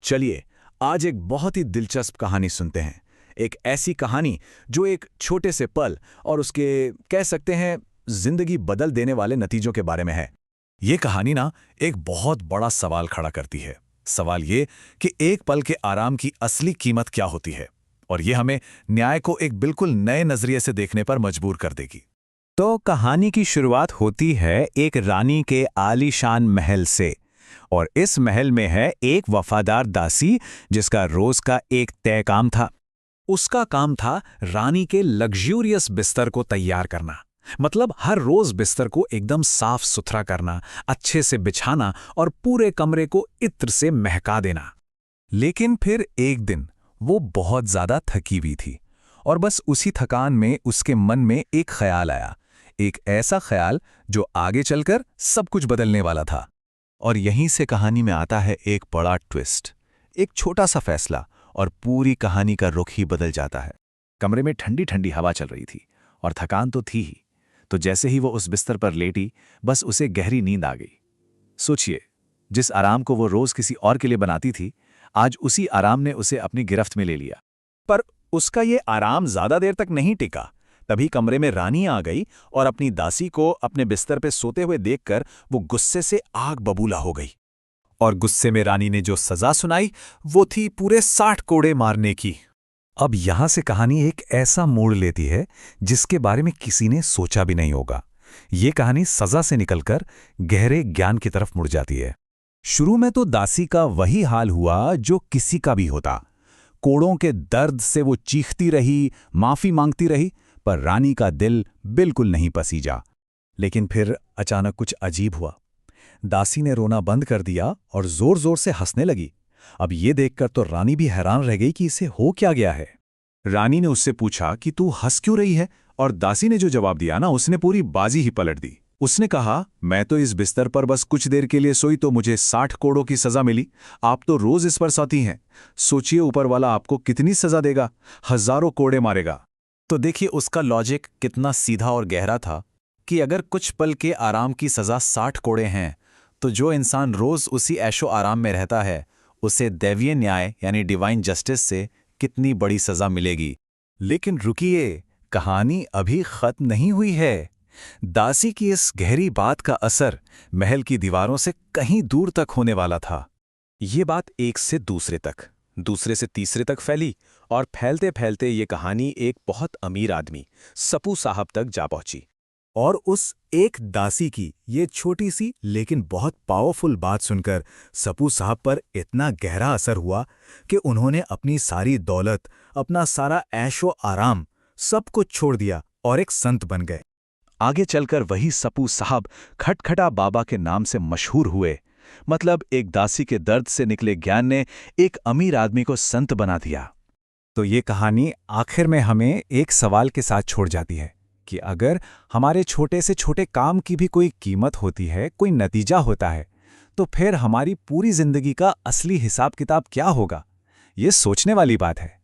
चलिए आज एक बहुत ही दिलचस्प कहानी सुनते हैं। एक ऐसी कहानी जो एक छोटे से पल और उसके कह सकते हैं जिंदगी बदल देने वाले नतीजों के बारे में है। ये कहानी ना एक बहुत बड़ा सवाल खड़ा करती है। सवाल ये कि एक पल के आराम की असली कीमत क्या होती है, और ये हमें न्याय को एक बिल्कुल नए नजरिए से देखने पर मजबूर कर देगी। तो कहानी की शुरुआत होती है एक रानी के आलीशान महल से, और इस महल में है एक वफादार दासी जिसका रोज का एक तय काम था। उसका काम था रानी के लग्जूरियस बिस्तर को तैयार करना। मतलब हर रोज बिस्तर को एकदम साफ सुथरा करना, अच्छे से बिछाना और पूरे कमरे को इत्र से महका देना। लेकिन फिर एक दिन वो बहुत ज्यादा थकी हुई थी, और बस उसी थकान में उसके मन में एक ख्याल आया। एक ऐसा ख्याल जो आगे चलकर सब कुछ बदलने वाला था। और यहीं से कहानी में आता है एक बड़ा ट्विस्ट। एक छोटा सा फैसला और पूरी कहानी का रुख ही बदल जाता है। कमरे में ठंडी ठंडी हवा चल रही थी और थकान तो थी ही। तो जैसे ही वो उस बिस्तर पर लेटी, बस उसे गहरी नींद आ गई। सोचिए, जिस आराम को वो रोज किसी और के लिए बनाती थी, आज उसी आराम ने उसे अपनी गिरफ्त में ले लिया। पर उसका ये आराम ज्यादा देर तक नहीं टिका। तभी कमरे में रानी आ गई और अपनी दासी को अपने बिस्तर पे सोते हुए देखकर वो गुस्से से आग बबूला हो गई। और गुस्से में रानी ने जो सजा सुनाई वो थी पूरे 60 कोड़े मारने की। अब यहां से कहानी एक ऐसा मोड़ लेती है जिसके बारे में किसी ने सोचा भी नहीं होगा। ये कहानी सजा से निकलकर गहरे ज्ञान की तरफ मुड़ जाती है। शुरू में तो दासी का वही हाल हुआ जो किसी का भी होता। कोड़ों के दर्द से वो चीखती रही, माफी मांगती रही, पर रानी का दिल बिल्कुल नहीं पसीजा। लेकिन फिर अचानक कुछ अजीब हुआ। दासी ने रोना बंद कर दिया और जोर जोर से हंसने लगी। अब ये देखकर तो रानी भी हैरान रह गई कि इसे हो क्या गया है। रानी ने उससे पूछा कि तू हंस क्यों रही है, और दासी ने जो जवाब दिया ना, उसने पूरी बाजी ही पलट दी। उसने कहा, मैं तो इस बिस्तर पर बस कुछ देर के लिए सोई तो मुझे 60 कोड़ों की सजा मिली। आप तो रोज इस पर सोती हैं। सोचिए ऊपर वाला आपको कितनी सजा देगा, हजारों कोड़े मारेगा। तो देखिए उसका लॉजिक कितना सीधा और गहरा था कि अगर कुछ पल के आराम की सजा 60 कोड़े हैं, तो जो इंसान रोज उसी ऐशो आराम में रहता है उसे दैवीय न्याय यानी डिवाइन जस्टिस से कितनी बड़ी सजा मिलेगी। लेकिन रुकिए, कहानी अभी खत्म नहीं हुई है। दासी की इस गहरी बात का असर महल की दीवारों से कहीं दूर तक होने वाला था। ये बात एक से दूसरे तक, दूसरे से तीसरे तक फैली, और फैलते फैलते ये कहानी एक बहुत अमीर आदमी सपू साहब तक जा पहुंची। और उस एक दासी की ये छोटी सी लेकिन बहुत पावरफुल बात सुनकर सपू साहब पर इतना गहरा असर हुआ कि उन्होंने अपनी सारी दौलत, अपना सारा ऐशो आराम सब कुछ छोड़ दिया और एक संत बन गए। आगे चलकर वही सपू साहब खटखटा बाबा के नाम से मशहूर हुए। मतलब एक दासी के दर्द से निकले ज्ञान ने एक अमीर आदमी को संत बना दिया। तो ये कहानी आखिर में हमें एक सवाल के साथ छोड़ जाती है कि अगर हमारे छोटे से छोटे काम की भी कोई कीमत होती है, कोई नतीजा होता है, तो फिर हमारी पूरी जिंदगी का असली हिसाब किताब क्या होगा? ये सोचने वाली बात है।